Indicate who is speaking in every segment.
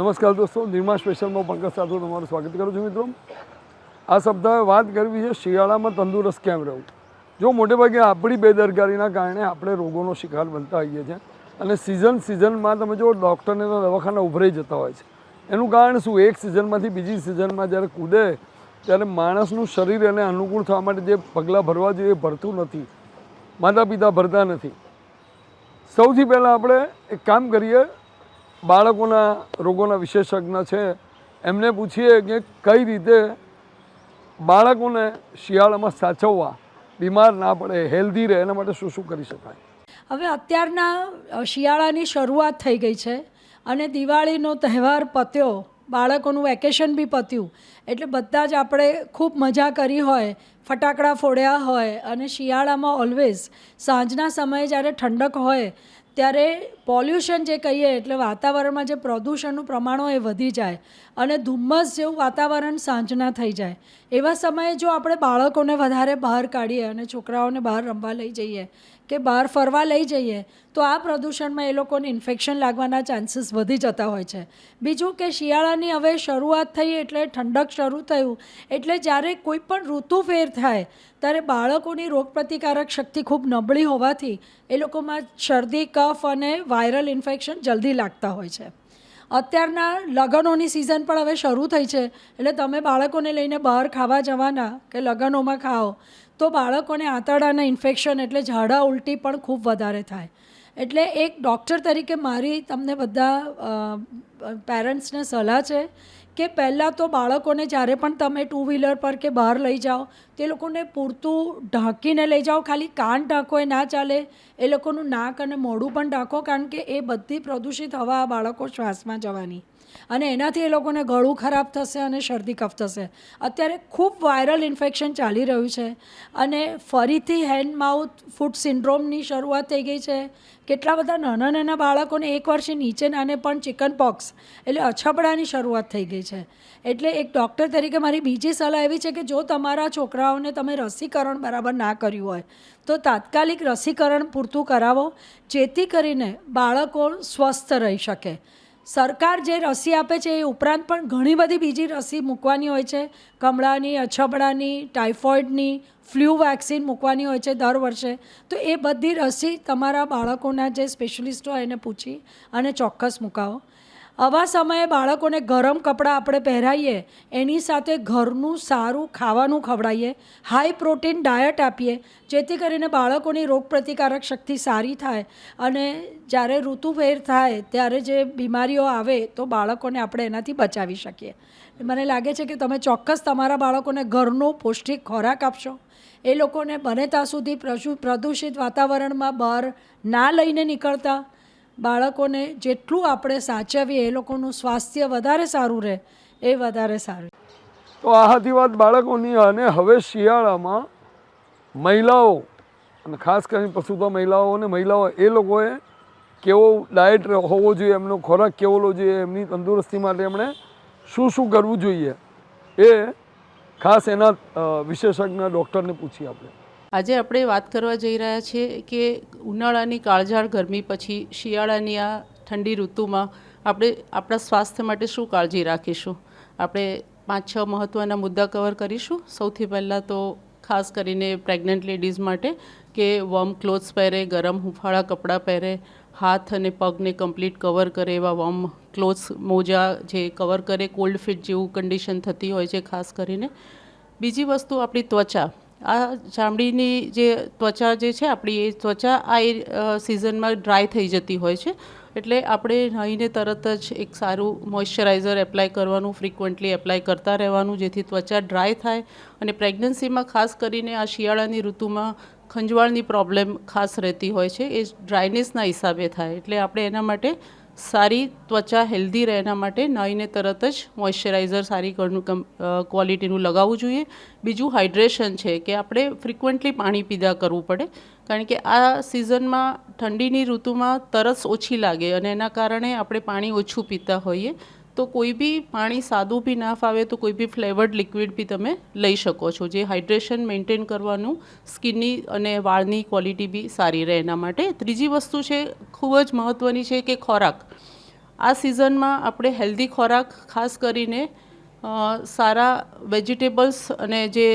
Speaker 1: નમસ્કાર દોસ્તો, નિર્મા સ્પેશિયલમાં પંકજ સાથે તમારું સ્વાગત કરું છું. મિત્રો, આ સપ્તાહે વાત કરવી છે શિયાળામાં તંદુરસ્ત કેમ રહેવું. જો મોટેભાગે આપણી બેદરકારીના કારણે આપણે રોગોનો શિકાર બનતા હોઈએ છીએ અને સિઝનમાં તમે જો ડૉક્ટરને દવાખાના ઉભરાઈ જતા હોય છે. એનું કારણ શું? એક સિઝનમાંથી બીજી સિઝનમાં જ્યારે કૂદે ત્યારે માણસનું શરીર એને અનુકૂળ થવા માટે જે પગલાં ભરવા જોઈએ એ ભરતું નથી, માતા પિતા ભરતા નથી. સૌથી પહેલાં આપણે એક કામ કરીએ, બાળકોના રોગોના વિશેષજ્ઞ છે એમને પૂછીએ કે કઈ રીતે બાળકોને શિયાળામાં સાચવવા, બીમાર ના પડે, હેલ્ધી રહે, એના માટે શું શું કરી શકાય.
Speaker 2: હવે અત્યારના શિયાળાની શરૂઆત થઈ ગઈ છે અને દિવાળીનો તહેવાર પત્યો, બાળકોનું વેકેશન બી પત્યું, એટલે બધા જ આપણે ખૂબ મજા કરી હોય, ફટાકડા ફોડ્યા હોય. અને શિયાળામાં ઓલવેઝ સાંજના સમયે જ્યારે ઠંડક હોય ત્યારે પોલ્યુશન જે કહીએ એટલે વાતાવરણમાં જે પ્રદૂષણનું પ્રમાણ હોય એ વધી જાય અને ધુમ્મસ જેવું વાતાવરણ સાંજના થઈ જાય. એવા સમયે જો આપણે બાળકોને વધારે બહાર કાઢીએ અને છોકરાઓને બહાર રમવા લઈ જઈએ કે બહાર ફરવા લઈ જઈએ તો આ પ્રદૂષણમાં એ લોકોને ઇન્ફેક્શન લાગવાના ચાન્સીસ વધી જતા હોય છે. બીજું કે શિયાળાની હવે શરૂઆત થઈ એટલે ઠંડક શરૂ થયું એટલે જ્યારે કોઈ પણ ઋતુફેર થાય ત્યારે બાળકોની રોગપ્રતિકારક શક્તિ ખૂબ નબળી હોવાથી એ લોકોમાં શરદી, કફ અને વાયરલ ઇન્ફેક્શન જલ્દી લાગતા હોય છે. અત્યારના લગ્નોની સિઝન પણ હવે શરૂ થઈ છે એટલે તમે બાળકોને લઈને બહાર ખાવા જવાના કે લગ્નોમાં ખાઓ તો બાળકોને આંતરડાના ઇન્ફેક્શન એટલે ઝાડા ઉલટી પણ ખૂબ વધારે થાય. એટલે એક ડૉક્ટર તરીકે મારી તમને બધા પેરેન્ટ્સને સલાહ છે કે પહેલાં તો બાળકોને જ્યારે પણ તમે ટુ વ્હીલર પર કે બહાર લઈ જાઓ તે લોકોને પૂરતું ઢાંકીને લઈ જાઓ. ખાલી કાન ઢાંકો એ ના ચાલે, એ લોકોનું નાક અને મોઢું પણ ઢાંકો, કારણ કે એ બધી પ્રદૂષિત હવા બાળકો શ્વાસમાં જવાની અને એનાથી એ લોકોને ગળું ખરાબ થશે અને શરદી કફ થશે. અત્યારે ખૂબ વાયરલ ઇન્ફેક્શન ચાલી રહ્યું છે અને ફરીથી હેન્ડ માઉથ ફૂટ સિન્ડ્રોમની શરૂઆત થઈ ગઈ છે. કેટલા બધા નાના નાના બાળકોને 1 વર્ષથી નીચેનાને પણ ચિકન પોક્સ એટલે અછબડાની શરૂઆત થઈ ગઈ છે. એટલે એક ડૉક્ટર તરીકે મારી બીજી સલાહ એવી છે કે જો તમારા છોકરાઓને તમે રસીકરણ બરાબર ના કર્યું હોય તો તાત્કાલિક રસીકરણ પૂરતું કરાવો જેથી કરીને બાળકો સ્વસ્થ રહી શકે. સરકાર જે રસી આપે છે એ ઉપરાંત પણ ઘણી બધી બીજી રસી મૂકવાની હોય છે. કમળાની, અછબડાની, ટાઇફોઇડની, ફ્લૂ વેક્સિન મૂકવાની હોય છે દર વર્ષે. તો એ બધી રસી તમારા બાળકોના જે સ્પેશિયલિસ્ટ હોય એને પૂછી અને ચોક્કસ મૂકાવો. આવા સમયે બાળકોને ગરમ કપડાં આપણે પહેરાવીએ, એની સાથે ઘરનું સારું ખાવાનું ખવડાવીએ, હાઈ પ્રોટીન ડાયટ આપીએ જેથી કરીને બાળકોની રોગપ્રતિકારક શક્તિ સારી થાય અને જ્યારે ઋતુફેર થાય ત્યારે જે બીમારીઓ આવે તો બાળકોને આપણે એનાથી બચાવી શકીએ. મને લાગે છે કે તમે ચોક્કસ તમારા બાળકોને ઘરનો પૌષ્ટિક ખોરાક આપશો. એ લોકોને બને ત્યાં સુધી પ્રદૂષિત વાતાવરણમાં બહાર ના લઈને નીકળતા. બાળકોને જેટલું આપણે સાચવીએ એ લોકોનું સ્વાસ્થ્ય વધારે સારું રહે એ વધારે સારું.
Speaker 1: તો આ હતી વાત બાળકોની. અને હવે શિયાળામાં મહિલાઓ અને ખાસ કરીને પ્રસૂતા મહિલાઓ એ લોકોએ કેવો ડાયટ હોવો જોઈએ, એમનો ખોરાક કેવો હોવો જોઈએ, એમની તંદુરસ્તી માટે એમણે શું શું કરવું જોઈએ એ ખાસ એના વિશેષજ્ઞ ડૉક્ટરને પૂછીએ આપણે.
Speaker 3: આજે આપણે વાત કરવા જઈ રહ્યા છીએ કે ઉનાળાની કાળઝાળ ગરમી પછી શિયાળાની આ ઠંડી ઋતુમાં આપણે આપણા સ્વાસ્થ્ય માટે શું કાળજી રાખીશું. આપણે 5-6 મહત્ત્વના મુદ્દા કવર કરીશું. સૌથી પહેલાં તો ખાસ કરીને પ્રેગ્નન્ટ લેડીઝ માટે કે વોર્મ ક્લોથ્સ પહેરે, ગરમ હૂંફાળા કપડાં પહેરે, હાથ અને પગને કમ્પ્લીટ કવર કરે એવા વોર્મ ક્લોથ્સ, મોજા જે કવર કરે, કોલ્ડ ફિટ જેવું કન્ડિશન થતી હોય છે ખાસ કરીને. બીજી વસ્તુ આપણી ત્વચા. આ ચામડીની જે ત્વચા જે છે આપણી, એ ત્વચા આ સિઝનમાં ડ્રાય થઈ જતી હોય છે. એટલે આપણે નાહીને તરત જ એક સારું મોઇશ્ચરાઇઝર એપ્લાય કરવાનું, ફ્રિકવન્ટલી એપ્લાય કરતા રહેવાનું જેથી ત્વચા ડ્રાય થાય. અને પ્રેગ્નન્સીમાં ખાસ કરીને આ શિયાળાની ઋતુમાં ખંજવાળની પ્રોબ્લેમ ખાસ રહેતી હોય છે, એ ડ્રાયનેસના હિસાબે થાય. એટલે આપણે એના માટે સારી ત્વચા હેલ્ધી રહે એના માટે નાહીને તરત જ મોઇશ્ચરાઇઝર સારી ક્વોલિટીનું લગાવવું જોઈએ. બીજું હાઇડ્રેશન છે કે આપણે ફ્રિકવન્ટલી પાણી પીધા કરવું પડે, કારણ કે આ સિઝનમાં ઠંડીની ઋતુમાં તરસ ઓછી લાગે અને એના કારણે આપણે પાણી ઓછું પીતા હોઈએ. તો કોઈ બી પાણી સાદું બી ના ફાવે તો કોઈ બી ફ્લેવર્ડ લિક્વિડ બી તમે લઈ શકો છો, જે હાઇડ્રેશન મેન્ટેન કરવાનું, સ્કિનની અને વાળની ક્વોલિટી બી સારી રહે એના માટે. ત્રીજી વસ્તુ છે ખૂબ જ મહત્ત્વની છે કે ખોરાક. આ સિઝનમાં આપણે હેલ્ધી ખોરાક ખાસ કરીને સારા વેજીટેબલ્સ અને જે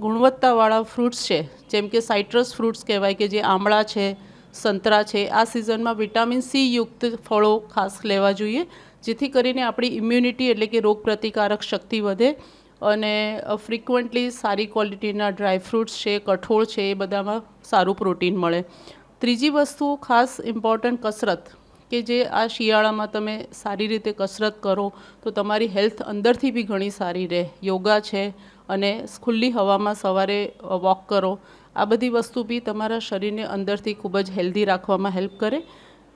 Speaker 3: ગુણવત્તાવાળા ફ્રૂટ્સ છે, જેમ કે સાઇટ્રસ ફ્રૂટ્સ કહેવાય કે જે આમળા છે, સંતરા છે, આ સિઝનમાં વિટામિન સી યુક્ત ફળો ખાસ લેવા જોઈએ, જેથી કરીને આપણી ઇમ્યુનિટી એટલે કે રોગપ્રતિકારક શક્તિ વધે અને ફ્રિકવન્ટલી સારી ક્વોલિટીના ડ્રાય ફ્રૂટ્સ છે, કઠોળ છે, એ બધામાં સારું પ્રોટીન મળે. ત્રીજી વસ્તુ ખાસ ઇમ્પોર્ટન્ટ કસરત, કે જે આ શિયાળામાં તમે સારી રીતે કસરત કરો તો તમારી હેલ્થ અંદરથી બી ઘણી સારી રહે. યોગા છે અને ખુલ્લી હવામાં સવારે વોક કરો, આ બધી વસ્તુ બી તમારા શરીરને અંદરથી ખૂબ જ હેલ્ધી રાખવામાં હેલ્પ કરે.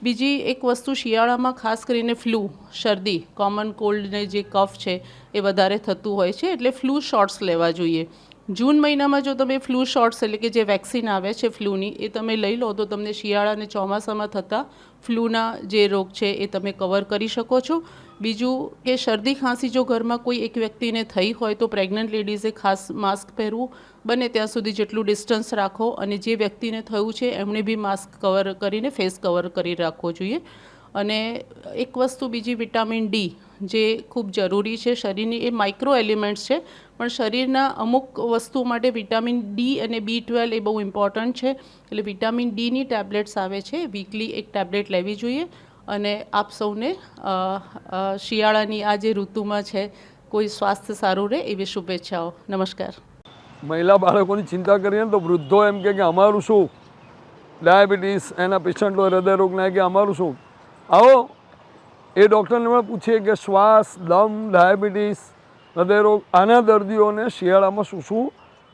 Speaker 3: બીજી એક વસ્તુ શિયાળામાં ખાસ કરીને ફ્લૂ, શરદી, કોમન કોલ્ડને જે કફ છે એ વધારે થતું હોય છે, એટલે ફ્લૂ શોટ્સ લેવા જોઈએ. જૂન મહિનામાં જો તમે ફ્લૂ શોટ્સ એટલે કે જે વેક્સિન આવે છે ફ્લૂની, એ તમે લઈ લો તો તમને શિયાળા અને ચોમાસામાં થતા ફ્લૂના જે રોગ છે એ તમે કવર કરી શકો છો. બીજું કે શરદી ખાંસી જો ઘરમાં કોઈ એક વ્યક્તિને થઈ હોય તો પ્રેગ્નન્ટ લેડીઝે ખાસ માસ્ક પહેરવું, બને ત્યાં સુધી જેટલું ડિસ્ટન્સ રાખો, અને જે વ્યક્તિને થયું છે એમણે બી માસ્ક કવર કરીને ફેસ કવર કરી રાખવો જોઈએ. અને એક વસ્તુ બીજી વિટામિન ડી જે ખૂબ જરૂરી છે શરીરની, એ માઇક્રો એલિમેન્ટ્સ છે પણ શરીરના અમુક વસ્તુ માટે વિટામિન ડી અને B12 એ બહુ ઇમ્પોર્ટન્ટ છે. એટલે વિટામિન ડીની ટેબ્લેટ્સ આવે છે, વીકલી એક ટેબ્લેટ લેવી જોઈએ. અને આપ સૌને શિયાળાની આ જે ઋતુમાં છે કોઈ સ્વાસ્થ્ય સારું રહે એવી શુભેચ્છાઓ. નમસ્કાર.
Speaker 1: મહિલા બાળકોની ચિંતા કરીએ ને તો વૃદ્ધો એમ કે અમારું શું, ડાયાબિટીસ એના પેશન્ટો હૃદયરોગના કે અમારું શું. આવો એ ડૉક્ટરને પણ પૂછીએ કે શ્વાસ, દમ, ડાયાબિટીસ, હૃદયરોગ, આના દર્દીઓને શિયાળામાં શું શું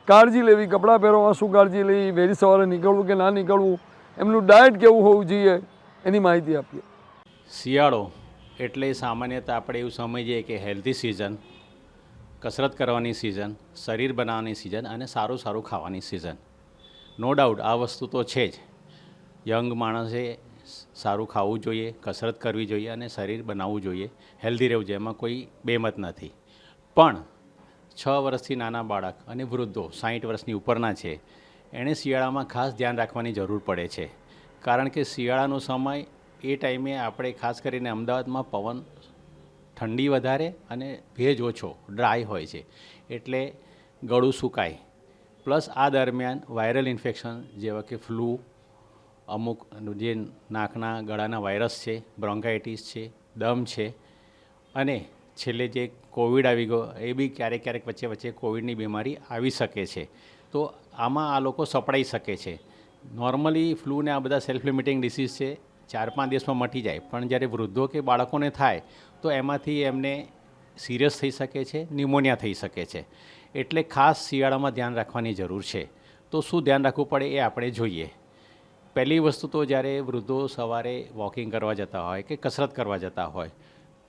Speaker 1: કાળજી લેવી, કપડાં પહેરવામાં શું કાળજી લેવી, વહેલી સવારે નીકળવું કે ના નીકળવું, એમનું ડાયટ કેવું હોવું જોઈએ, એની માહિતી આપીએ.
Speaker 4: શિયાળો એટલે સામાન્યતઃ આપણે એવું સમજીએ કે હેલ્ધી સિઝન, કસરત કરવાની સિઝન, શરીર બનાવવાની સિઝન અને સારું સારું ખાવાની સિઝન. નો ડાઉટ આ વસ્તુ તો છે જ. યંગ માણસે સારું ખાવું જોઈએ, કસરત કરવી જોઈએ અને શરીર બનાવવું જોઈએ, હેલ્ધી રહેવું જોઈએ, એમાં કોઈ બેમત નથી. પણ 6 વર્ષથી નાના બાળક અને વૃદ્ધો 60 વર્ષની ઉપરના છે, એણે શિયાળામાં ખાસ ધ્યાન રાખવાની જરૂર પડે છે. કારણ કે શિયાળાનો સમય એ ટાઈમે આપણે ખાસ કરીને અમદાવાદમાં પવન, ઠંડી વધારે અને ભેજ ઓછો, ડ્રાય હોય છે, એટલે ગળું સુકાય. પ્લસ આ દરમિયાન વાયરલ ઇન્ફેક્શન જેવા કે ફ્લૂ, અમુક જે નાકના ગળાના વાયરસ છે, બ્રોન્કાઇટિસ છે, દમ છે, અને છેલ્લે જે કોવિડ આવી ગયો એ બી ક્યારેક ક્યારેક વચ્ચે વચ્ચે કોવિડની બીમારી આવી શકે છે. તો આમાં આ લોકો સપડાઈ શકે છે. નોર્મલી ફ્લૂ ને આ બધા સેલ્ફ લિમિટિંગ ડિસીઝ છે, 4-5 દિવસમાં મટી જાય, પણ જ્યારે વૃદ્ધો કે બાળકોને થાય તો એમાંથી એમને સિરિયસ થઈ શકે છે, ન્યુમોનિયા થઈ શકે છે. એટલે ખાસ શિયાળામાં ધ્યાન રાખવાની જરૂર છે. તો શું ધ્યાન રાખવું પડે એ આપણે જોઈએ. પહેલી વસ્તુ તો જ્યારે વૃદ્ધો સવારે વોકિંગ કરવા જતા હોય કે કસરત કરવા જતા હોય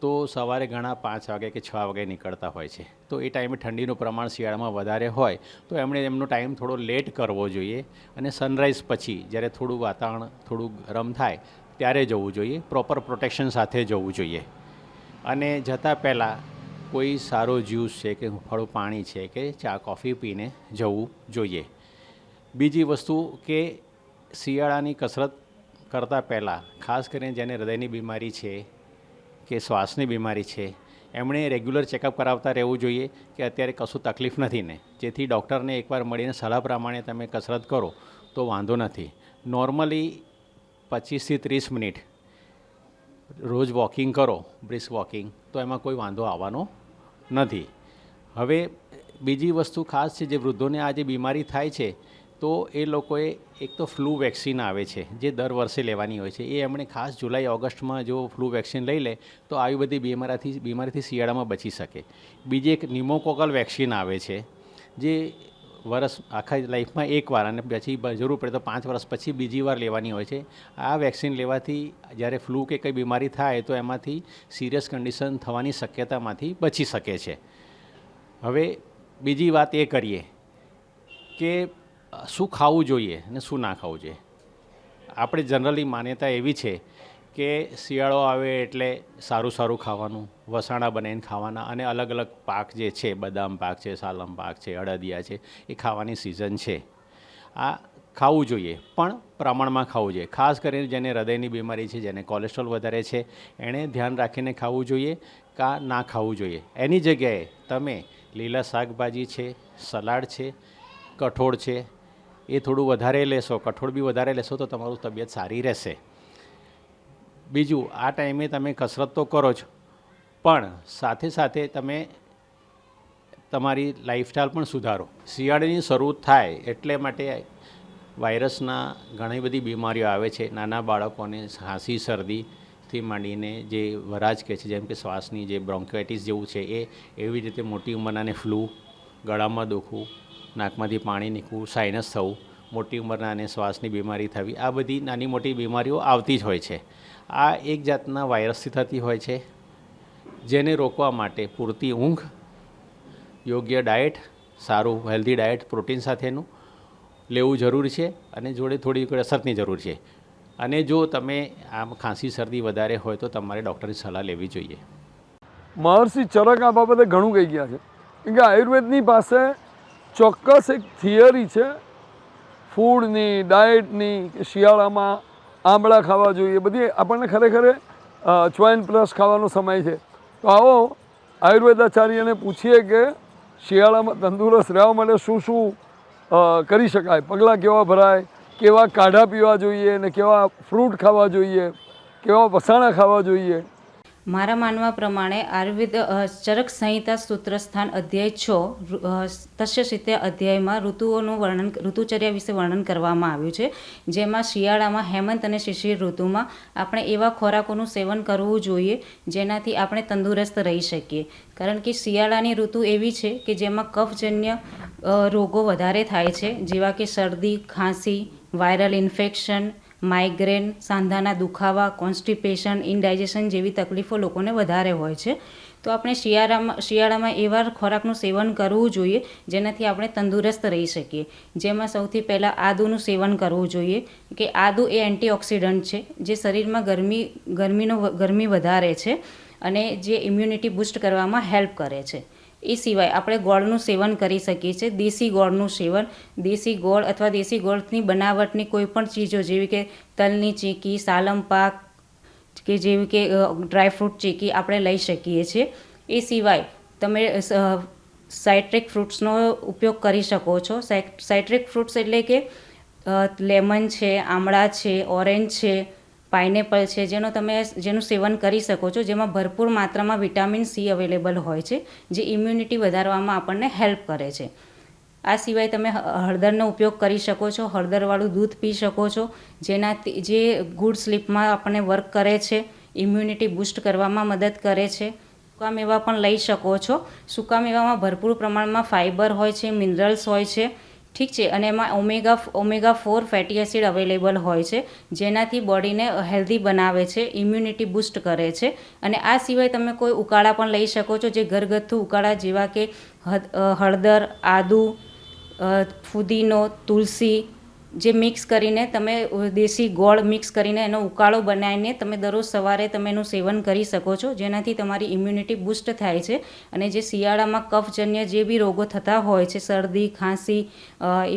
Speaker 4: તો સવારે ઘણા 5 વાગે કે 6 વાગે નીકળતા હોય છે, તો એ ટાઈમે ઠંડીનું પ્રમાણ શિયાળામાં વધારે હોય તો એમણે એમનો ટાઈમ થોડો લેટ કરવો જોઈએ અને સનરાઈઝ પછી જ્યારે થોડું વાતાવરણ થોડું ગરમ થાય ત્યારે જવું જોઈએ. પ્રોપર પ્રોટેક્શન સાથે જવું જોઈએ. અને જતાં પહેલાં કોઈ સારો જ્યુસ છે કે હૂંફાળું પાણી છે કે ચા કોફી પીને જવું જોઈએ. બીજી વસ્તુ કે શિયાળાની કસરત કરતાં પહેલાં ખાસ કરીને જેને હૃદયની બીમારી છે કે શ્વાસની બીમારી છે, એમણે રેગ્યુલર ચેકઅપ કરાવતા રહેવું જોઈએ કે અત્યારે કશું તકલીફ નથી ને, જેથી ડૉક્ટરને એકવાર મળીને સલાહ પ્રમાણે તમે કસરત કરો તો વાંધો નથી. નોર્મલી 25થી 30 મિનિટ રોજ વોકિંગ કરો, બ્રિસ્ક વોકિંગ, તો એમાં કોઈ વાંધો આવવાનો નથી. હવે બીજી વસ્તુ ખાસ છે, જે વૃદ્ધોને આ જે બીમારી થાય છે તો એ લોકોએ એક તો ફ્લૂ વેક્સિન આવે છે જે દર વર્ષે લેવાની હોય છે, એ એમણે ખાસ જુલાઈ ઓગસ્ટમાં જો ફ્લૂ વેક્સિન લઈ લે તો આવી બધી બીમારીથી શિયાળામાં બચી શકે. બીજી એક ન્યુમોકોકલ વેક્સિન આવે છે જે વર્ષ આખા લાઈફમાં એકવાર અને પછી જરૂર પડે તો 5 વર્ષ પછી બીજી વાર લેવાની હોય છે. આ વેક્સિન લેવાથી જ્યારે ફ્લૂ કે કંઈ બીમારી થાય તો એમાંથી સિરિયસ કન્ડિશન થવાની શક્યતામાંથી બચી શકે છે. હવે બીજી વાત એ કરીએ કે શું ખાવું જોઈએ અને શું ના ખાવું જોઈએ. આપણે જનરલી માન્યતા એવી છે કે શિયાળો આવે એટલે સારું સારું ખાવાનું, વસાણા બનાવીને ખાવાના, અને અલગ અલગ પાક જે છે, બદામ પાક છે, સાલમ પાક છે, અડદિયા છે, એ ખાવાની સિઝન છે. આ ખાવું જોઈએ, પણ પ્રમાણમાં ખાવું જોઈએ. ખાસ કરીને જેને હૃદયની બીમારી છે, જેને કોલેસ્ટ્રોલ વધારે છે, એણે ધ્યાન રાખીને ખાવું જોઈએ કાં ના ખાવું જોઈએ. એની જગ્યાએ તમે લીલા શાકભાજી છે, સલાડ છે, કઠોળ છે, એ થોડું વધારે લેશો, કઠોળ બી વધારે લેશો તો તમારું તબિયત સારી રહેશે. બીજું, આ ટાઈમે તમે કસરત તો કરો જ, પણ સાથે સાથે તમે તમારી લાઈફસ્ટાઈલ પણ સુધારો. શિયાળાની શરૂ થાય એટલે માટે વાયરસના ઘણી બધી બીમારીઓ આવે છે. નાના બાળકોને ખાંસી શરદીથી માંડીને જે વરાજ કહે છે, જેમ કે શ્વાસની જે બ્રોન્કાઇટિસ જેવું છે, એ એવી રીતે મોટી ઉંમરનાને ફ્લૂ, ગળામાં દુખવું, નાકમાંથી પાણી નીકળવું, સાઇનસ થવું, મોટી ઉંમરનાને શ્વાસની બીમારી થવી, આ બધી નાની મોટી બીમારીઓ આવતી જ હોય છે. આ એક જાતના વાયરસથી થતી હોય છે, જેને રોકવા માટે પૂરતી ઊંઘ, યોગ્ય ડાયટ, સારું હેલ્ધી ડાયટ પ્રોટીન સાથેનું લેવું જરૂરી છે, અને જોડે થોડી કસરતની જરૂર છે. અને જો તમે આમ ખાંસી શરદી વધારે હોય તો તમારે ડૉક્ટરની સલાહ લેવી જોઈએ.
Speaker 1: મહર્ષિ ચરક આ બાબતે ઘણું કહી ગયા છે, કેમ કે આયુર્વેદની પાસે ચોક્કસ એક થિયરી છે ફૂડની, ડાયટની, કે શિયાળામાં આંબળા ખાવા જોઈએ. બધી આપણને ખરેખર ચોઈન પ્લસ ખાવાનો સમય છે. તો આવો આયુર્વેદાચાર્યને પૂછીએ કે શિયાળામાં તંદુરસ્ત રહેવા માટે શું શું કરી શકાય, પગલાં કેવા ભરાય, કેવા કાઢા પીવા જોઈએ, ને કેવા ફ્રૂટ ખાવા જોઈએ, કેવા વસાણા ખાવા જોઈએ.
Speaker 5: મારા માનવા પ્રમાણે આયુર્વેદ ચરક સંહિતા સૂત્રસ્થાન અધ્યાય 6 તસ્ય અધ્યાયમાં ઋતુઓનું વર્ણન, ઋતુચર્યા વિશે વર્ણન કરવામાં આવ્યું છે. જેમાં શિયાળામાં હેમંત અને શિશિર ઋતુમાં આપણે એવા ખોરાકોનું સેવન કરવું જોઈએ જેનાથી આપણે તંદુરસ્ત રહી શકીએ. કારણ કે શિયાળાની ઋતુ એવી છે કે જેમાં કફજન્ય રોગો વધારે થાય છે, જેવા કે શરદી, ખાંસી, વાયરલ ઇન્ફેક્શન, માઇગ્રેન, સાંધાના દુખાવા, કોન્સ્ટિપેશન, ઇનડાઇજેશન જેવી તકલીફો લોકોને વધારે હોય છે. તો આપણે શિયાળામાં એવા ખોરાકનું સેવન કરવું જોઈએ જેનાથી આપણે તંદુરસ્ત રહી શકીએ. જેમાં સૌથી પહેલાં આદુનું સેવન કરવું જોઈએ, કે આદુ એ એન્ટીઓક્સિડન્ટ છે જે શરીરમાં ગરમી વધારે છે અને જે ઇમ્યુનિટી બૂસ્ટ કરવામાં હેલ્પ કરે છે. એ સિવાય આપણે ગોળનું સેવન કરી શકીએ છીએ. દેશી ગોળનું સેવન, દેશી ગોળ અથવા દેશી ગોળની બનાવટની કોઈ પણ ચીજો જેવી કે તલની ચીકી, સાલમ પાક, કે જેવી કે ડ્રાયફ્રૂટ ચીકી આપણે લઈ શકીએ છીએ. એ સિવાય તમે સાઇટ્રિક ફ્રૂટ્સનો ઉપયોગ કરી શકો છો. સાઇટ્રિક ફ્રૂટ્સ એટલે કે લેમન છે, આમળા છે, ઓરેન્જ છે, પાઇનેપલ છે, જેનું સેવન કરી શકો છો, જેમાં ભરપૂર માત્રામાં વિટામિન સી અવેલેબલ હોય છે, જે ઇમ્યુનિટી વધારવામાં આપણને હેલ્પ કરે છે. આ સિવાય તમે હળદરનો ઉપયોગ કરી શકો છો. હળદરવાળું દૂધ પી શકો છો, જે ગુડ સ્લીપમાં આપણને વર્ક કરે છે, ઇમ્યુનિટી બૂસ્ટ કરવામાં મદદ કરે છે. સૂકા મેવા પણ લઈ શકો છો. સૂકા મેવામાં ભરપૂર પ્રમાણમાં ફાઇબર હોય છે, મિનરલ્સ હોય છે, ઠીક છે, અને એમાં ઓમેગા 4 ફેટી એસિડ અવેલેબલ હોય છે, જેનાથી બોડીને હેલ્ધી બનાવે છે, ઇમ્યુનિટી બૂસ્ટ કરે છે. અને આ સિવાય તમે કોઈ ઉકાળા પણ લઈ શકો છો, જે ઘરગથ્થુ ઉકાળા જેવા કે હળદર, આદુ, ફુદીનો, તુલસી, જે મિક્સ કરીને તમે દેશી ગોળ મિક્સ કરીને એનો ઉકાળો બનાવીને તમે દરરોજ સવારે તમે એનું સેવન કરી શકો છો, જેનાથી તમારી ઇમ્યુનિટી બૂસ્ટ થાય છે. અને જે શિયાળામાં કફજન્ય જે બી રોગો થતા હોય છે, શરદી, ખાંસી,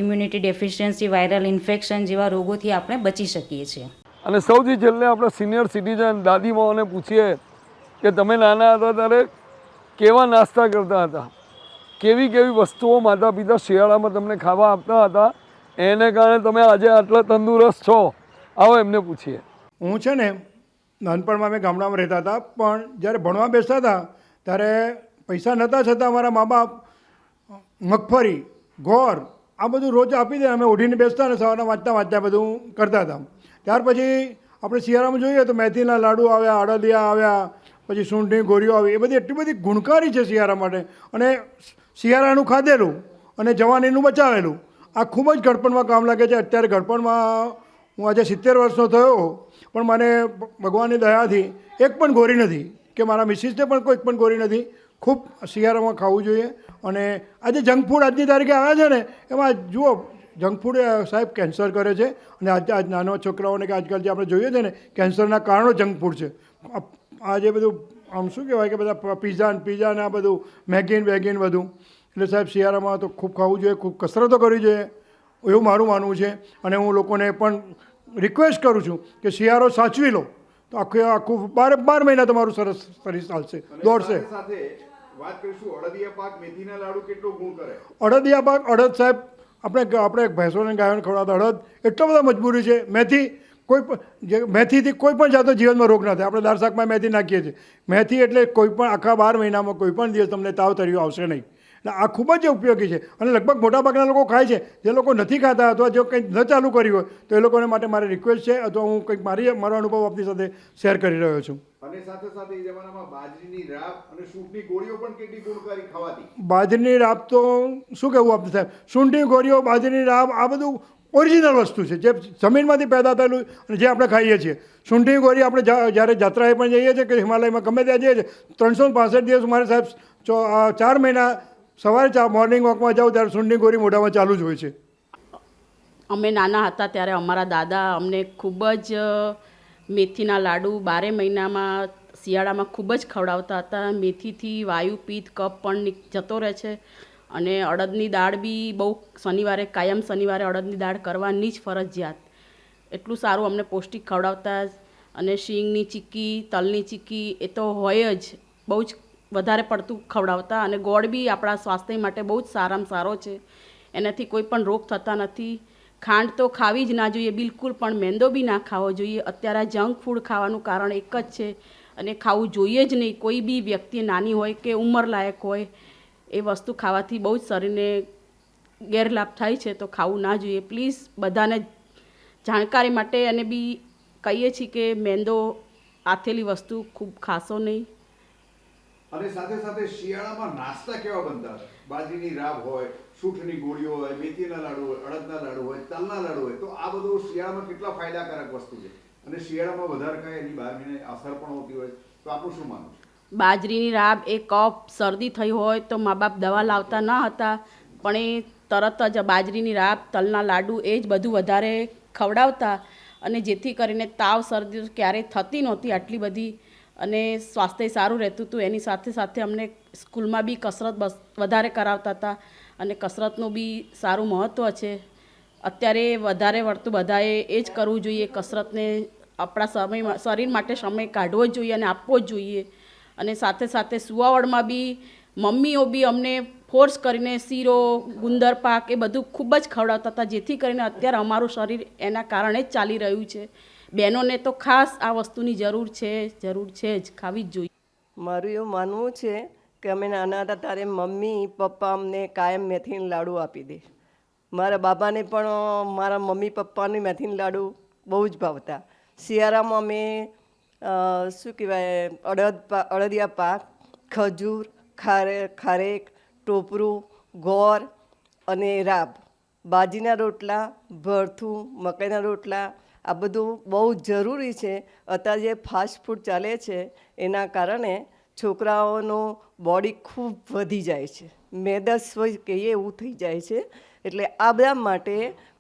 Speaker 5: ઇમ્યુનિટી ડેફિશિયન્સી, વાયરલ ઇન્ફેક્શન જેવા રોગોથી આપણે બચી શકીએ છીએ.
Speaker 1: અને સૌથી છેલ્લે આપણે સિનિયર સિટીઝન દાદીમાઓને પૂછીએ કે તમે નાના હતા ત્યારે કેવા નાસ્તા કરતા હતા, કેવી વસ્તુઓ માતા પિતા શિયાળામાં તમને ખાવા આપતા હતા, એને કારણે તમે આજે આટલા તંદુરસ્ત છો. આવો એમને પૂછીએ.
Speaker 6: હું છે ને નાનપણમાં અમે ગામડામાં રહેતા હતા, પણ જ્યારે ભણવા બેસતા હતા ત્યારે પૈસા નહોતા છતાં અમારા મા બાપ મગફળી, ગોળ આ બધું રોજ આપી દે. અમે ઉઠીને બેસતા ને સવારના વાંચતા બધું કરતા હતા. ત્યાર પછી આપણે શિયાળામાં જોઈએ તો મેથીના લાડુ આવ્યા, અડદિયા આવ્યા, પછી સૂંઠની ગોળીઓ આવી. એ બધી એટલી બધી ગુણકારી છે શિયાળા માટે. અને શિયાળાનું ખાધેલું અને જવાનીનું બચાવેલું આ ખૂબ જ ઘડપણમાં કામ લાગે છે. અત્યારે ઘડપણમાં હું આજે 70 વર્ષનો થયો, પણ મને ભગવાનની દયાથી એક પણ ગોળી નથી, કે મારા મિસિસને પણ કોઈ પણ ગોળી નથી. ખૂબ શિયાળામાં ખાવું જોઈએ. અને આજે જંક ફૂડ આજની તારીખે આવ્યા છે ને, એમાં જુઓ જંક ફૂડ સાહેબ કેન્સર કરે છે. અને આજ નાના છોકરાઓને કે આજકાલ જે આપણે જોઈએ છે ને કેન્સરના કારણો જંક ફૂડ છે. આ જે બધું આમ શું કહેવાય કે બધા પીઝા ને આ બધું મેગીન બધું. એટલે સાહેબ શિયાળામાં તો ખૂબ ખાવું જોઈએ, ખૂબ કસરતો કરવી જોઈએ. એવું મારું માનવું છે. અને હું લોકોને પણ રિક્વેસ્ટ કરું છું કે શિયાળો સાચવી લો તો આખું 12 મહિના તમારું સરસ શરીર ચાલશે, દોડશે.
Speaker 7: સાથે વાત કરીશું અડદિયા પાક મેથીના લાડુ કેટલો ગુણ કરે.
Speaker 6: અડદિયા પાક, અડદ સાહેબ, આપણે ભેંસોને ગાયોને ખવડાવતા અડદ એટલો બધો મજબૂરી છે. મેથીથી કોઈ પણ જાતનો જીવનમાં રોગ ના થાય. આપણે દાળ શાકમાં મેથી નાખીએ છીએ. મેથી એટલે કોઈ પણ આખા 12 મહિનામાં કોઈ પણ દિવસ તમને તાવ તર્યું આવશે નહીં. એટલે આ ખૂબ જ ઉપયોગી છે અને લગભગ મોટાભાગના લોકો ખાય છે. જે લોકો નથી ખાતા અથવા જો કંઈક ન ચાલુ કર્યું હોય તો એ લોકોને માટે મારી રિક્વેસ્ટ છે અથવા હું કંઈક મારો અનુભવ આપની સાથે શેર કરી રહ્યો છું.
Speaker 7: અને સાથે સાથે એ જમાનામાં બાજરીની રાબ અને સૂંઠની ગોળીઓ પણ કેટલી ગુણકારી ખવાતી.
Speaker 6: બાજરીની રાબ તો શું કહેવું આપને સાહેબ, સૂંઠની ગોળીઓ, બાજરીની રાબ આ બધું ઓરિજિનલ વસ્તુ છે જે જમીનમાંથી પેદા થયેલું અને જે આપણે ખાઈએ છીએ. સૂંઠની ગોળી આપણે જ્યારે જાત્રાએ પણ જઈએ છીએ કે હિમાલયમાં ગમે ત્યાં જઈએ છીએ 365 દિવસ મારે સાહેબ 4 મહિના સવારે મોર્નિંગ વોકમાં જાઉં ત્યારે સૂંઠની ગોળી મોઢામાં ચાલુ જ હોય છે.
Speaker 8: અમે નાના હતા ત્યારે અમારા દાદા અમને ખૂબ જ મેથીના લાડુ 12 મહિનામાં શિયાળામાં ખૂબ જ ખવડાવતા હતા. મેથીથી વાયુ, પિત્ત, કફ પણ જતો રહે છે. અને અડદની દાળ બી બહુ કાયમ શનિવારે અડદની દાળ કરવાની જ ફરજિયાત. એટલું સારું અમને પૌષ્ટિક ખવડાવતા. અને શીંગની ચીક્કી, તલની ચીક્કી એ તો હોય જ, બહુ જ વધારે પડતું ખવડાવતા. અને ગોળ બી આપણા સ્વાસ્થ્ય માટે બહુ જ સારામાં સારો છે. એનાથી કોઈ પણ રોગ થતા નથી. ખાંડ તો ખાવી જ ના જોઈએ બિલકુલ, પણ મેંદો બી ના ખાવો જોઈએ. અત્યારે આ જંક ફૂડ ખાવાનું કારણ એક જ છે અને ખાવું જોઈએ જ નહીં. કોઈ બી વ્યક્તિ નાની હોય કે ઉંમરલાયક હોય, એ વસ્તુ ખાવાથી બહુ જ શરીરને ગેરલાભ થાય છે. તો ખાવું ના જોઈએ. પ્લીઝ બધાને જાણકારી માટે અને બી કહીએ છીએ કે મેંદો આથેલી વસ્તુ ખૂબ ખાશો નહીં.
Speaker 7: અને સાથે સાથે શિયાળામાં નાસ્તા કેવા બનતા. બાજરીની રાબ હોય, સૂંઠની ગોળીઓ હોય, મેથીના લાડુ હોય, અડદના લાડુ હોય, તલના લાડુ હોય, તો આ બધું શિયાળામાં કેટલા ફાયદાકારક વસ્તુ છે. અને શિયાળામાં વધારે ખાય એની 12 મહિને અસર પણ હોતી હોય. તો આપણું શું માનવું છે?
Speaker 8: બાજરીની રાબ એ કફ, શરદી થઈ હોય તો મા બાપ દવા લાવતા ન હતા, પણ એ તરત જ બાજરીની રાબ, તલના લાડુ એ જ બધું વધારે ખવડાવતા. અને જેથી કરીને તાવ, શરદી ક્યારેય થતી નહોતી આટલી બધી. અને સ્વાસ્થ્ય સારું રહેતું હતું. એની સાથે સાથે અમને સ્કૂલમાં બી કસરત વધારે કરાવતા હતા. અને કસરતનું બી સારું મહત્ત્વ છે. અત્યારે વધારે પડતું બધાએ એ જ કરવું જોઈએ. કસરતને આપણા શરીર માટે સમય કાઢવો જ જોઈએ અને આપવો જ જોઈએ. અને સાથે સાથે સુવાવડમાં બી મમ્મીઓ બી અમને ફોર્સ કરીને શીરો, ગુંદર પાક એ બધું ખૂબ જ ખવડાવતા હતા. જેથી કરીને અત્યારે અમારું શરીર એના કારણે જ ચાલી રહ્યું છે. બહેનોને તો ખાસ આ વસ્તુની જરૂર છે જ, ખાવી જ જોઈએ.
Speaker 9: મારું એવું માનવું છે કે અમે નાના હતા ત્યારે મમ્મી પપ્પા અમને કાયમ મેથીના લાડુ આપી દે. મારા બાબાને પણ મારા મમ્મી પપ્પાની મેથીના લાડુ બહુ જ ભાવતા. શિયાળામાં અમે શું કહેવાય અડદિયા પાક, ખજૂર, ખારેક, ટોપરું, ગોળ અને રાબ, બાજીના રોટલા, ભરથું, મકાઈના રોટલા આ બધું બહુ જરૂરી છે. અત્યારે જે ફાસ્ટ ફૂડ ચાલે છે એના કારણે છોકરાઓનું બોડી ખૂબ વધી જાય છે. મેદસ્વ કહીએ એવું થઈ જાય છે. એટલે આ બધા માટે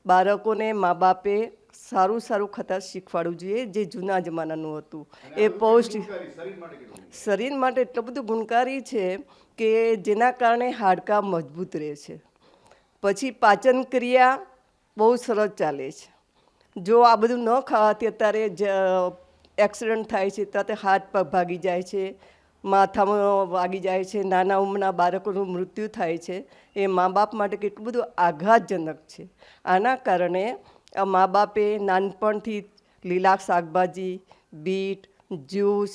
Speaker 9: બાળકોને મા બાપે સારું ખાતા શીખવાડવું જોઈએ, જે જૂના જમાનાનું હતું. એ પૌષ્ટિક શરીર માટે એટલું બધું ગુણકારી છે કે જેના કારણે હાડકાં મજબૂત રહે છે. પછી પાચન ક્રિયા બહુ સરસ ચાલે છે. જો આ બધું ન ખાવાથી અત્યારે એક્સિડન્ટ થાય છે, ત્યારે હાથ પગ ભાગી જાય છે, માથામાં વાગી જાય છે, નાના ઉંમરના બાળકોનું મૃત્યુ થાય છે. એ મા બાપ માટે કેટલું બધું આઘાતજનક છે. આના કારણે આ મા બાપે નાનપણથી લીલા શાકભાજી, બીટ, જ્યુસ,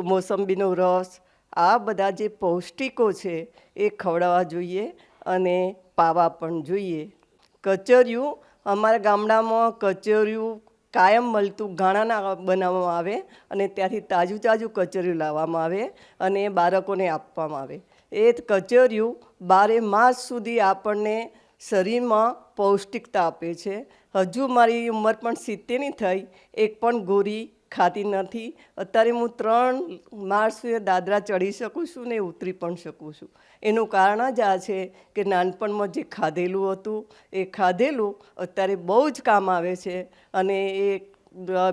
Speaker 9: મોસંબીનો રસ આ બધા જે પૌષ્ટિકો છે એ ખવડાવવા જોઈએ અને પાવા પણ જોઈએ. કચરિયું, અમારા ગામડામાં કચરિયું કાયમ મળતું, ગાણાના બનાવવામાં આવે અને ત્યાંથી તાજું કચરિયું લાવવામાં આવે અને બાળકોને આપવામાં આવે. એ કચરિયું 12 માસ સુધી આપણને શરીરમાં પૌષ્ટિકતા આપે છે. હજુ મારી ઉંમર પણ 70ની થઈ, એક પણ ગોળી ખાતી નથી. અત્યારે હું 3 માસ સુધી દાદરા ચડી શકું છું ને ઉતરી પણ શકું છું. એનું કારણ જ આ છે કે નાનપણમાં જે ખાધેલું હતું એ ખાધેલું અત્યારે બહુ જ કામ આવે છે. અને એ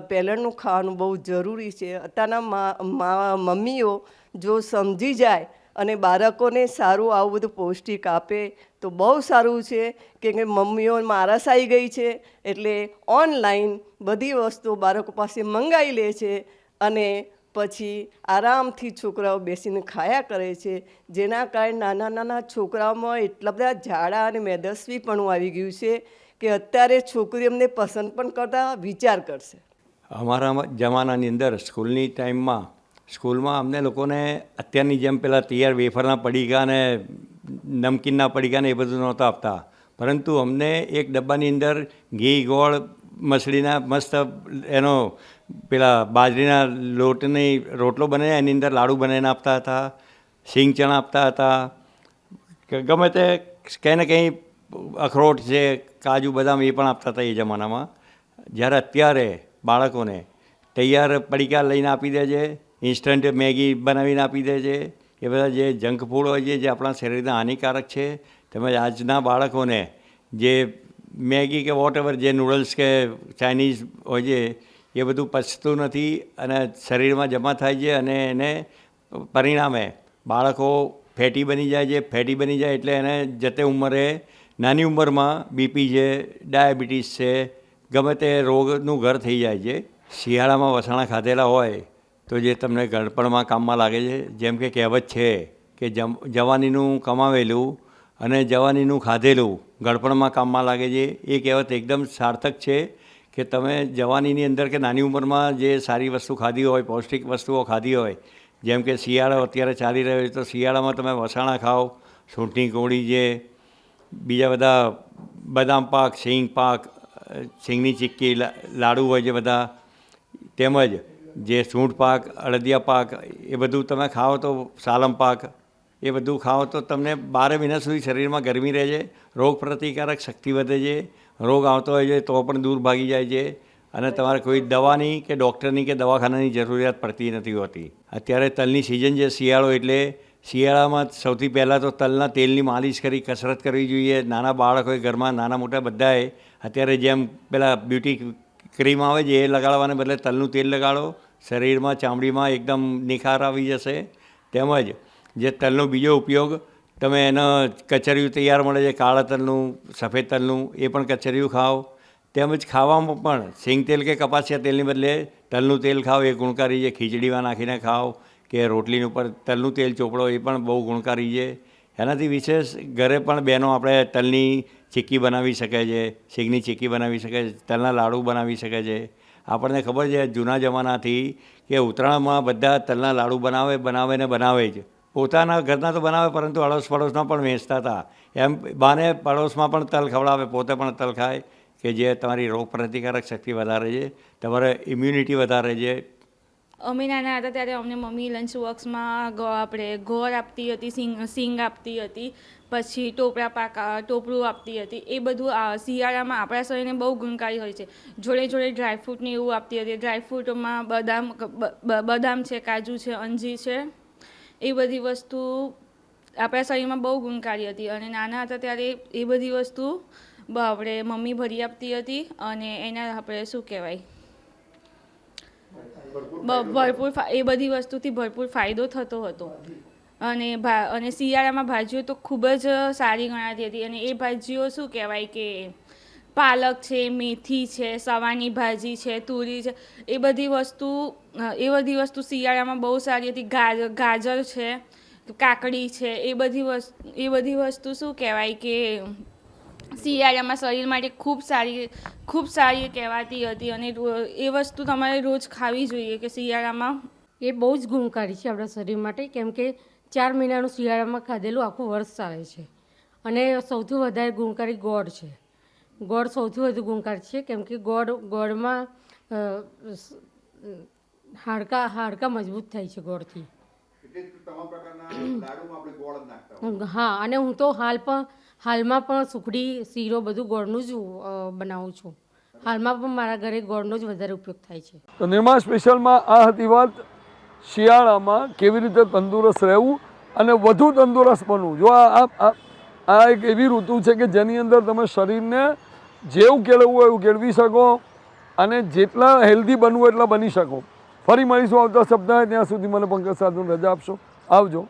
Speaker 9: પહેલાંનું ખાવાનું બહુ જરૂરી છે. અત્યારના મમ્મીઓ જો સમજી જાય અને બાળકોને સારું આવું બધું પૌષ્ટિક આપે તો બહુ સારું છે. કેમ કે મમ્મીઓ મારાસ આવી ગઈ છે એટલે ઓનલાઈન બધી વસ્તુ બાળકો પાસે મંગાવી લે છે અને પછી આરામથી છોકરાઓ બેસીને ખાયા કરે છે, જેના કારણે નાના નાના છોકરાઓમાં એટલા બધા ઝાડા અને મેદસ્વીપણું આવી ગયું છે કે અત્યારે છોકરીઓ એમને પસંદ પણ કરતા વિચાર કરશે.
Speaker 10: અમારા જમાનાની અંદર સ્કૂલમાં અમને લોકોને અત્યારની જેમ પેલા તૈયાર વેફરના પડીકા ને નમકીનના પડીકા ને એ બધું નહોતા આપતા, પરંતુ અમને એક ડબ્બાની અંદર ઘી ગોળ મસળીના મસ્ત એનો પેલા બાજરીના લોટની રોટલો બનાવીને એની અંદર લાડુ બનાવીને આપતા હતા, સિંગ ચણા આપતા હતા, ગમે તે કંઈ ને કંઈ અખરોટ છે, કાજુ બદામ એ પણ આપતા હતા એ જમાનામાં. જ્યારે અત્યારે બાળકોને તૈયાર પડીકા લઈને આપી દે છે, ઇન્સ્ટન્ટ મેગી બનાવીને આપી દે છે, એ બધા જે જંક ફૂડ હોય છે જે આપણા શરીરને હાનિકારક છે. તેમજ આજના બાળકોને જે મેગી કે વોટ એવર જે નૂડલ્સ કે ચાઇનીઝ હોય છે એ બધું પચતું નથી અને શરીરમાં જમા થાય છે અને એને પરિણામે બાળકો ફેટી બની જાય છે. ફેટી બની જાય એટલે એને જતે ઉંમરે નાની ઉંમરમાં બીપી છે, ડાયાબિટીસ છે, ગમે તે રોગનું ઘર થઈ જાય છે. શિયાળામાં વસાણા ખાધેલા હોય તો જે તમને ગળપણમાં કામમાં લાગે છે. જેમ કે કહેવત છે કે જવાનીનું કમાવેલું અને જવાનીનું ખાધેલું ગળપણમાં કામમાં લાગે છે. એ કહેવત એકદમ સાર્થક છે કે તમે જવાનીની અંદર કે નાની ઉંમરમાં જે સારી વસ્તુ ખાધી હોય, પૌષ્ટિક વસ્તુઓ ખાધી હોય, જેમ કે શિયાળો અત્યારે ચાલી રહ્યો છે તો શિયાળામાં તમે વસાણા ખાઓ, સૂંઠની કોળી છે, બીજા બધા બદામ પાક, સિંગ પાક, સિંગની ચીક્કી, લાડુ હોય છે બધા, તેમજ જે સૂંઠ પાક, અડદિયા પાક એ બધું તમે ખાઓ તો સાલમ પાક એ બધું ખાઓ તો તમને 12 મહિના સુધી શરીરમાં ગરમી રહે છે, રોગ પ્રતિકારક શક્તિ વધે છે, રોગ આવતો હોય છે તો પણ દૂર ભાગી જાય છે અને તમારે કોઈ દવાની કે ડૉક્ટરની કે દવાખાનાની જરૂરિયાત પડતી નથી હોતી. અત્યારે તલની સિઝન છે, શિયાળો એટલે શિયાળામાં સૌથી પહેલાં તો તલના તેલની માલિશ કરી કસરત કરવી જોઈએ. નાના બાળકોએ ઘરમાં નાના મોટા બધાએ અત્યારે જેમ પેલા બ્યુટી ક્રીમ આવે છે એ લગાડવાને બદલે તલનું તેલ લગાડો, શરીરમાં ચામડીમાં એકદમ નિખાર આવી જશે. તેમજ જે તલનો બીજો ઉપયોગ તમે એનો કચરિયું તૈયાર મળે છે, કાળા તલનું, સફેદ તલનું, એ પણ કચરિયું ખાઓ. તેમજ ખાવામાં પણ સિંગ તેલ કે કપાસિયા તેલની બદલે તલનું તેલ ખાઓ, એ ગુણકારી છે. ખીચડીમાં નાખીને ખાઓ કે રોટલીની ઉપર તલનું તેલ ચોપડો, એ પણ બહુ ગુણકારી છે. એનાથી વિશેષ ઘરે પણ બહેનો આપણે તલની ચીક્કી બનાવી શકે છે, સિંગની ચીક્કી બનાવી શકે છે, તલના લાડુ બનાવી શકે છે. આપણને ખબર છે જૂના જમાનાથી કે ઉત્તરાયણમાં બધા તલના લાડુ બનાવે જ. પોતાના ઘરના તો બનાવે પરંતુ અડોશ પડોશમાં પણ વેચતા હતા. એમ બાને પડોશમાં પણ તલ ખવડાવે, પોતે પણ તલ ખાય કે જે તમારી રોગ પ્રતિકારક શક્તિ વધારે છે, તમારે ઇમ્યુનિટી વધારે છે.
Speaker 11: અમે નાના હતા ત્યારે અમને મમ્મી લંચ બોક્સમાં આપણે ગોળ આપતી હતી, સિંગ આપતી હતી, પછી ટોપરું આપતી હતી. એ બધું શિયાળામાં આપણા શરીરને બહુ ગુણકારી હોય છે. જોડે જોડે ડ્રાયફ્રૂટને એવું આપતી હતી. ડ્રાયફ્રૂટમાં બદામ છે, કાજુ છે, અંજીર છે, એ બધી વસ્તુ આપણા શરીરમાં બહુ ગુણકારી હતી. અને નાના હતા ત્યારે એ બધી વસ્તુ આપણે મમ્મી ભરી આપતી હતી અને એના આપણે શું કહેવાય ભરપૂર એ બધી વસ્તુથી ભરપૂર ફાયદો થતો હતો. અને શિયાળામાં ભાજીઓ તો ખૂબ જ સારી ગણાતી હતી. અને એ ભાજીઓ શું કહેવાય કે પાલક છે, મેથી છે, સવાની ભાજી છે, તુરી છે, એ બધી વસ્તુ શિયાળામાં બહુ સારી હતી. ગાજર છે, કાકડી છે, એ બધી વસ્તુ શું કહેવાય કે શિયાળામાં શરીર માટે ખૂબ સારી કહેવાતી હતી. અને એ વસ્તુ તમારે રોજ ખાવી જોઈએ કે શિયાળામાં
Speaker 12: એ બહુ જ ગુણકારી છે આપણા શરીર માટે. કેમ કે 4 મહિનાનું શિયાળામાં ખાધેલું આખું વર્ષ ચાલે છે. અને સૌથી વધારે ગુણકારી ગોળ છે. ગોળ સૌથી વધુ ગુણકારી છે કેમ કે ગોળમાં હાડકાં મજબૂત થાય છે ગોળથી. હા, અને હું તો હાલમાં પણ સુખડી, શીરો બધું ગોળનું જ બનાવું છું. હાલમાં પણ મારા ઘરે ગોળનો જ વધારે ઉપયોગ થાય છે.
Speaker 1: તો નિર્માણ સ્પેશિયલમાં આ હતી વાત શિયાળામાં કેવી રીતે તંદુરસ્ત રહેવું અને વધુ તંદુરસ્ત બનવું. જો આ એક એવી ઋતુ છે કે જેની અંદર તમે શરીરને જેવું કેળવવું હોય એવું કેળવી શકો અને જેટલા હેલ્ધી બનવું એટલા બની શકો. ફરી મળીશું આવતા સપ્તાહે. ત્યાં સુધી મને પંકજ સાધુને રજા આપશો. આવજો.